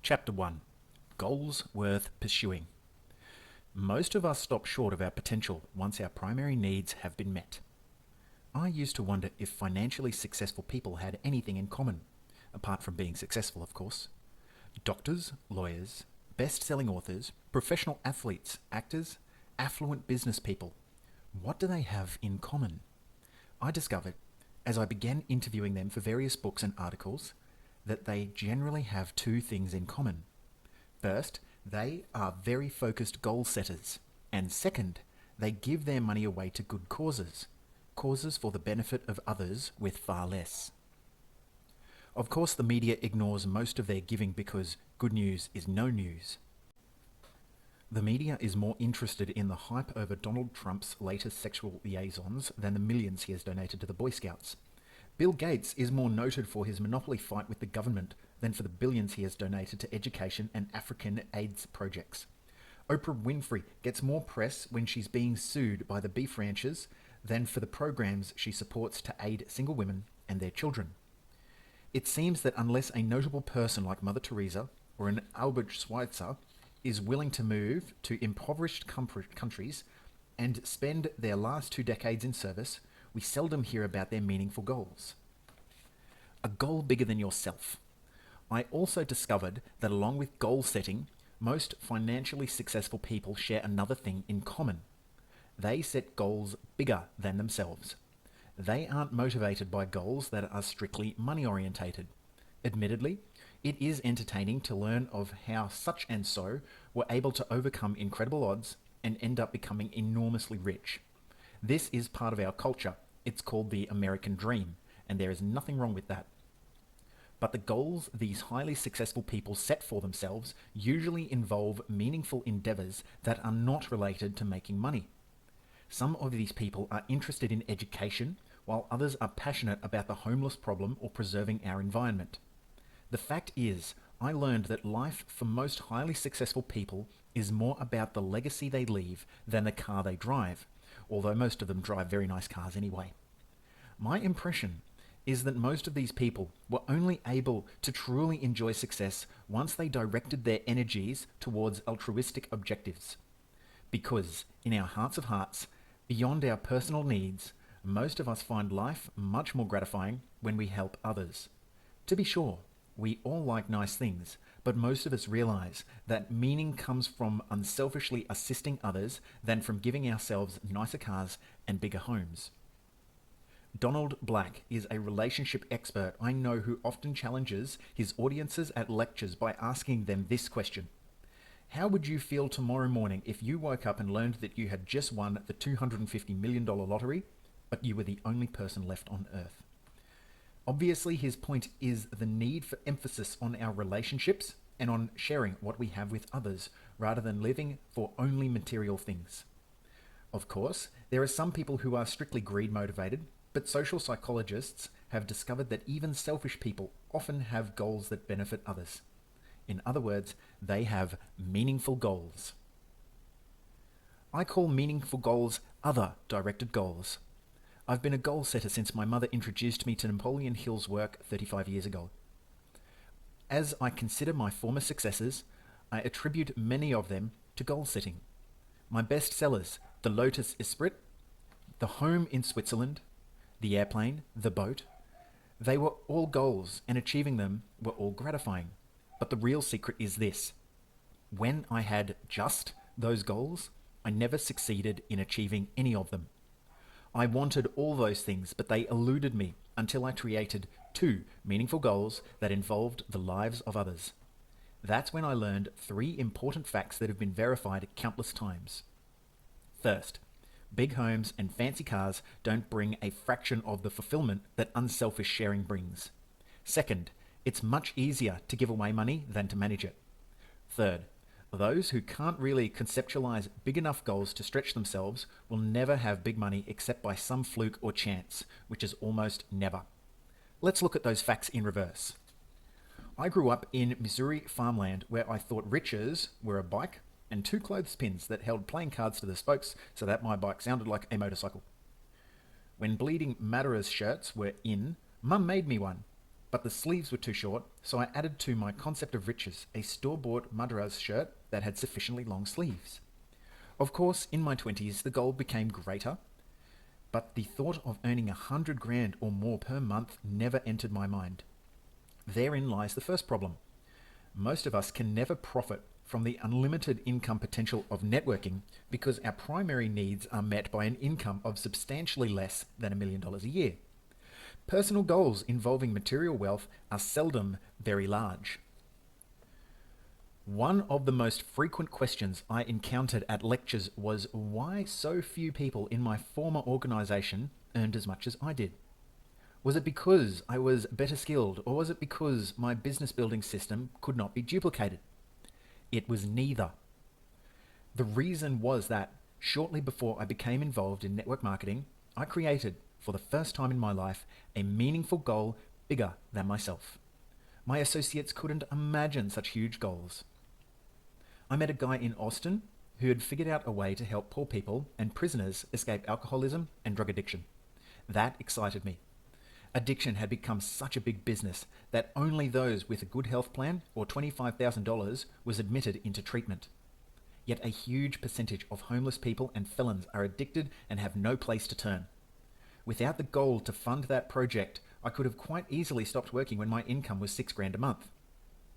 Chapter 1. Goals Worth Pursuing. Most of us stop short of our potential once our primary needs have been met. I used to wonder if financially successful people had anything in common, apart from being successful, of course. Doctors, lawyers, best-selling authors, professional athletes, actors, affluent business people. What do they have in common? I discovered, as I began interviewing them for various books and articles, that they generally have two things in common. First, they are very focused goal setters. And second, they give their money away to good causes. Causes for the benefit of others with far less. Of course, the media ignores most of their giving because good news is no news. The media is more interested in the hype over Donald Trump's latest sexual liaisons than the millions he has donated to the Boy Scouts. Bill Gates is more noted for his monopoly fight with the government than for the billions he has donated to education and African AIDS projects. Oprah Winfrey gets more press when she's being sued by the beef ranchers than for the programs she supports to aid single women and their children. It seems that unless a notable person like Mother Teresa or an Albert Schweitzer is willing to move to impoverished countries and spend their last 2 decades in service, we seldom hear about their meaningful goals. A goal bigger than yourself. I also discovered that along with goal setting, most financially successful people share another thing in common. They set goals bigger than themselves. They aren't motivated by goals that are strictly money orientated. Admittedly, it is entertaining to learn of how such and so were able to overcome incredible odds and end up becoming enormously rich. This is part of our culture. It's called the American dream, and there is nothing wrong with that. But the goals these highly successful people set for themselves usually involve meaningful endeavors that are not related to making money. Some of these people are interested in education, while others are passionate about the homeless problem or preserving our environment. The fact is, I learned that life for most highly successful people is more about the legacy they leave than the car they drive, although most of them drive very nice cars anyway. My impression is that most of these people were only able to truly enjoy success once they directed their energies towards altruistic objectives. Because, in our hearts of hearts, beyond our personal needs, most of us find life much more gratifying when we help others. To be sure, we all like nice things, but most of us realize that meaning comes from unselfishly assisting others than from giving ourselves nicer cars and bigger homes. Donald Black is a relationship expert I know who often challenges his audiences at lectures by asking them this question. How would you feel tomorrow morning if you woke up and learned that you had just won the $250 million lottery, but you were the only person left on Earth? Obviously, his point is the need for emphasis on our relationships and on sharing what we have with others, rather than living for only material things. Of course, there are some people who are strictly greed motivated, but social psychologists have discovered that even selfish people often have goals that benefit others. In other words, they have meaningful goals. I call meaningful goals other-directed goals. I've been a goal setter since my mother introduced me to Napoleon Hill's work 35 years ago. As I consider my former successes, I attribute many of them to goal setting. My best sellers, the Lotus Esprit, the home in Switzerland, the airplane, the boat, they were all goals, and achieving them were all gratifying. But the real secret is this. When I had just those goals, I never succeeded in achieving any of them. I wanted all those things, but they eluded me until I created 2 meaningful goals that involved the lives of others. That's when I learned 3 important facts that have been verified countless times. First, big homes and fancy cars don't bring a fraction of the fulfillment that unselfish sharing brings. Second, it's much easier to give away money than to manage it. Third, those who can't really conceptualize big enough goals to stretch themselves will never have big money except by some fluke or chance, which is almost never. Let's look at those facts in reverse. I grew up in Missouri farmland where I thought riches were a bike and 2 clothespins that held playing cards to the spokes so that my bike sounded like a motorcycle. When bleeding Madras shirts were in, Mum made me one, but the sleeves were too short, so I added to my concept of riches a store-bought Madras shirt that had sufficiently long sleeves. Of course, in my 20s, the goal became greater, but the thought of earning 100 grand or more per month never entered my mind. Therein lies the first problem. Most of us can never profit from the unlimited income potential of networking because our primary needs are met by an income of substantially less than $1 million a year. Personal goals involving material wealth are seldom very large. One of the most frequent questions I encountered at lectures was why so few people in my former organization earned as much as I did. Was it because I was better skilled, or was it because my business building system could not be duplicated? It was neither. The reason was that shortly before I became involved in network marketing, I created, for the first time in my life, a meaningful goal bigger than myself. My associates couldn't imagine such huge goals. I met a guy in Austin who had figured out a way to help poor people and prisoners escape alcoholism and drug addiction. That excited me. Addiction had become such a big business that only those with a good health plan or $25,000 was admitted into treatment. Yet a huge percentage of homeless people and felons are addicted and have no place to turn. Without the goal to fund that project, I could have quite easily stopped working when my income was $6 grand a month.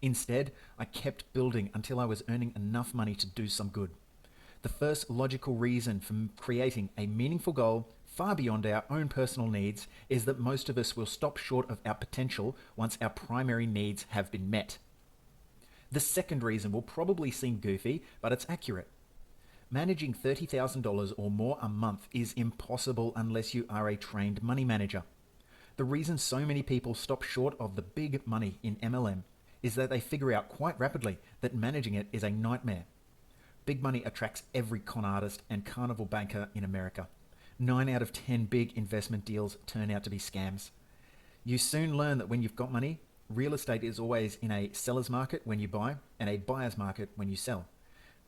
Instead, I kept building until I was earning enough money to do some good. The first logical reason for creating a meaningful goal far beyond our own personal needs is that most of us will stop short of our potential once our primary needs have been met. The second reason will probably seem goofy, but it's accurate. Managing $30,000 or more a month is impossible unless you are a trained money manager. The reason so many people stop short of the big money in MLM is that they figure out quite rapidly that managing it is a nightmare. Big money attracts every con artist and carnival banker in America. 9 out of 10 big investment deals turn out to be scams. You soon learn that when you've got money, real estate is always in a seller's market when you buy and a buyer's market when you sell.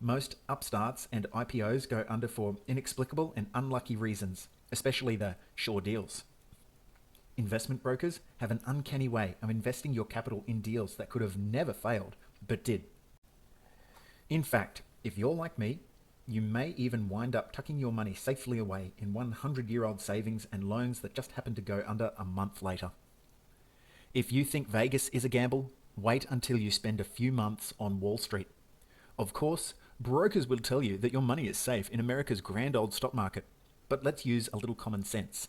Most upstarts and IPOs go under for inexplicable and unlucky reasons, especially the sure deals. Investment brokers have an uncanny way of investing your capital in deals that could have never failed, but did. In fact, if you're like me, you may even wind up tucking your money safely away in 100-year-old savings and loans that just happen to go under a month later. If you think Vegas is a gamble, wait until you spend a few months on Wall Street. Of course, brokers will tell you that your money is safe in America's grand old stock market, but let's use a little common sense.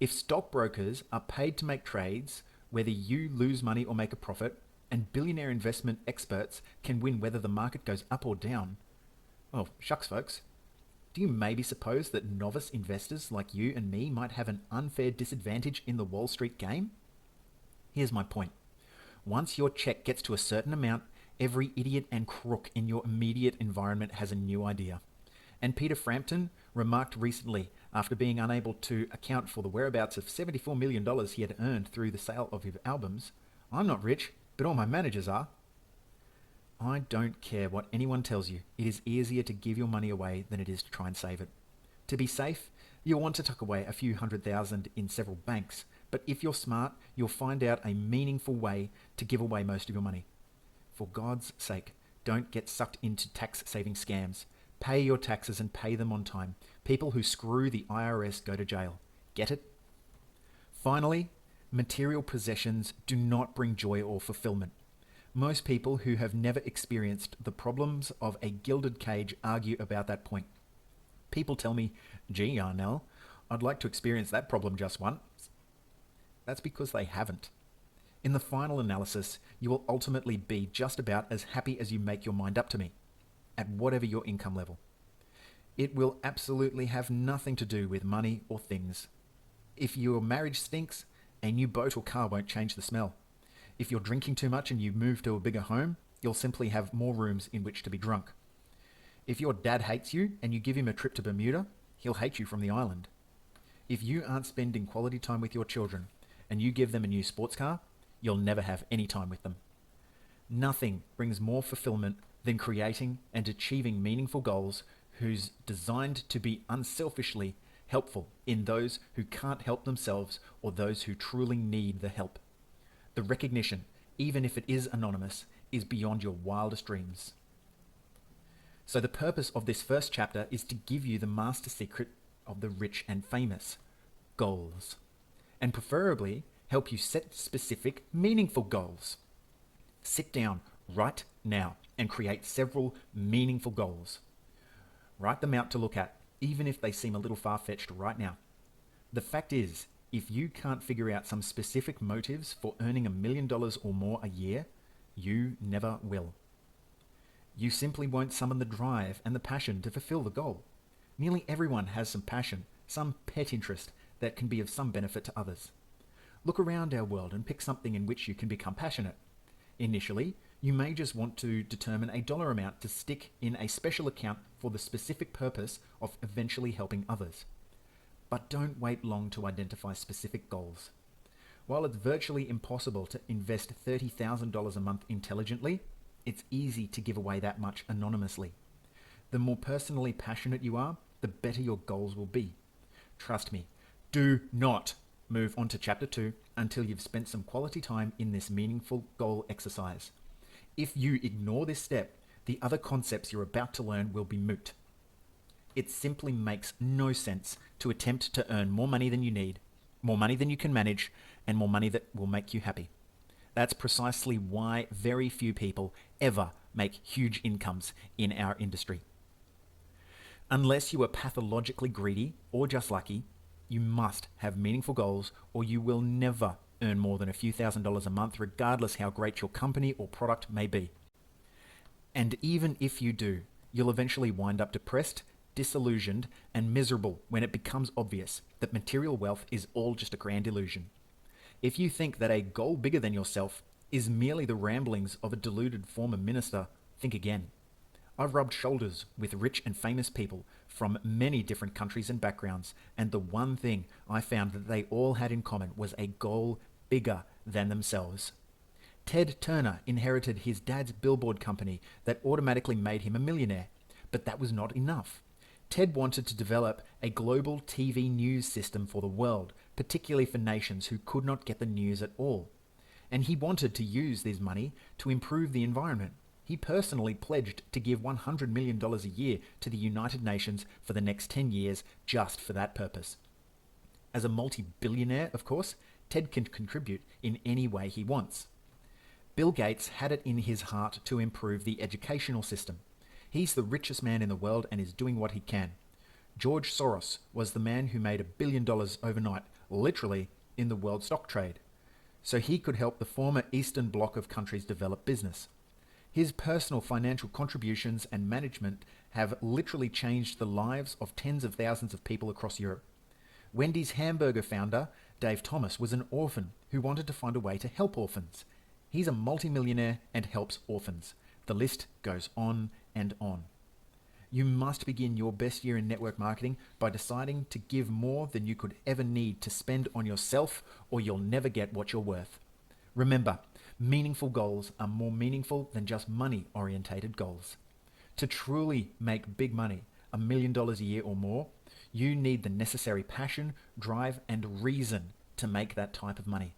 If stockbrokers are paid to make trades, whether you lose money or make a profit, and billionaire investment experts can win whether the market goes up or down, well, shucks folks, do you maybe suppose that novice investors like you and me might have an unfair disadvantage in the Wall Street game? Here's my point. Once your check gets to a certain amount, every idiot and crook in your immediate environment has a new idea. And Peter Frampton remarked recently, after being unable to account for the whereabouts of $74 million he had earned through the sale of his albums, "I'm not rich, but all my managers are." I don't care what anyone tells you. It is easier to give your money away than it is to try and save it. To be safe, you'll want to tuck away a few $100,000 in several banks, but if you're smart, you'll find out a meaningful way to give away most of your money. For God's sake, don't get sucked into tax-saving scams. Pay your taxes and pay them on time. People who screw the IRS go to jail. Get it? Finally, material possessions do not bring joy or fulfillment. Most people who have never experienced the problems of a gilded cage argue about that point. People tell me, "Gee, Yarnell, I'd like to experience that problem just once." That's because they haven't. In the final analysis, you will ultimately be just about as happy as you make your mind up to me, at whatever your income level. It will absolutely have nothing to do with money or things. If your marriage stinks, a new boat or car won't change the smell. If you're drinking too much and you move to a bigger home, you'll simply have more rooms in which to be drunk. If your dad hates you and you give him a trip to Bermuda, he'll hate you from the island. If you aren't spending quality time with your children and you give them a new sports car, you'll never have any time with them. Nothing brings more fulfillment than creating and achieving meaningful goals who's designed to be unselfishly helpful in those who can't help themselves or those who truly need the help. The recognition, even if it is anonymous, is beyond your wildest dreams. So the purpose of this first chapter is to give you the master secret of the rich and famous: goals. And preferably help you set specific, meaningful goals. Sit down right now and create several meaningful goals. Write them out to look at, even if they seem a little far-fetched right now. The fact is, if you can't figure out some specific motives for earning $1 million or more a year, you never will. You simply won't summon the drive and the passion to fulfill the goal. Nearly everyone has some passion, some pet interest that can be of some benefit to others. Look around our world and pick something in which you can become passionate. Initially, you may just want to determine a dollar amount to stick in a special account for the specific purpose of eventually helping others. But don't wait long to identify specific goals. While it's virtually impossible to invest $30,000 a month intelligently, it's easy to give away that much anonymously. The more personally passionate you are, the better your goals will be. Trust me, do not move on to chapter 2 until you've spent some quality time in this meaningful goal exercise. If you ignore this step, the other concepts you're about to learn will be moot. It simply makes no sense to attempt to earn more money than you need, more money than you can manage, and more money that will make you happy. That's precisely why very few people ever make huge incomes in our industry. Unless you are pathologically greedy or just lucky, you must have meaningful goals, or you will never earn more than a few $1,000s a month, regardless how great your company or product may be. And even if you do, you'll eventually wind up depressed, disillusioned, and miserable when it becomes obvious that material wealth is all just a grand illusion. If you think that a goal bigger than yourself is merely the ramblings of a deluded former minister, think again. I've rubbed shoulders with rich and famous people from many different countries and backgrounds, and the one thing I found that they all had in common was a goal bigger than themselves. Ted Turner inherited his dad's billboard company that automatically made him a millionaire, but that was not enough. Ted wanted to develop a global TV news system for the world, particularly for nations who could not get the news at all. And he wanted to use this money to improve the environment. He personally pledged to give $100 million a year to the United Nations for the next 10 years just for that purpose. As a multi-billionaire, of course, Ted can contribute in any way he wants. Bill Gates had it in his heart to improve the educational system. He's the richest man in the world and is doing what he can. George Soros was the man who made $1 billion overnight, literally, in the world stock trade. So he could help the former Eastern Bloc of countries develop business. His personal financial contributions and management have literally changed the lives of tens of thousands of people across Europe. Wendy's hamburger founder, Dave Thomas, was an orphan who wanted to find a way to help orphans. He's a multimillionaire and helps orphans. The list goes on and on. You must begin your best year in network marketing by deciding to give more than you could ever need to spend on yourself, or you'll never get what you're worth. Remember, meaningful goals are more meaningful than just money-orientated goals. To truly make big money, $1 million a year or more, you need the necessary passion, drive, and reason to make that type of money.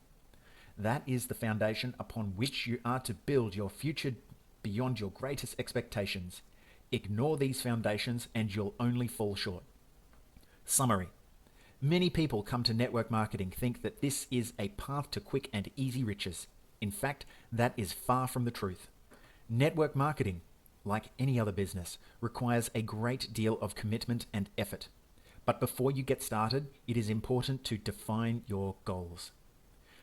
That is the foundation upon which you are to build your future beyond your greatest expectations. Ignore these foundations and you'll only fall short. Summary. Many people come to network marketing think that this is a path to quick and easy riches. In fact, that is far from the truth. Network marketing, like any other business, requires a great deal of commitment and effort. But before you get started, it is important to define your goals.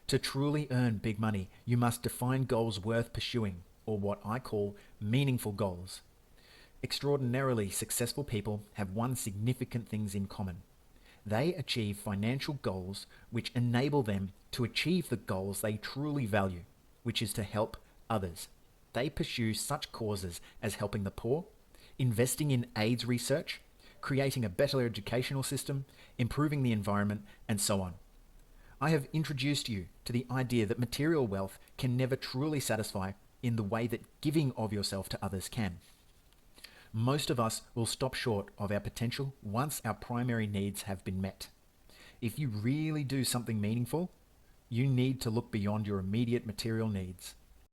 To truly earn big money, you must define goals worth pursuing, or what I call meaningful goals. Extraordinarily successful people have one significant thing in common. They achieve financial goals which enable them to achieve the goals they truly value, which is to help others. They pursue such causes as helping the poor, investing in AIDS research, creating a better educational system, improving the environment, and so on. I have introduced you to the idea that material wealth can never truly satisfy in the way that giving of yourself to others can. Most of us will stop short of our potential once our primary needs have been met. If you really do something meaningful, You need to look beyond your immediate material needs.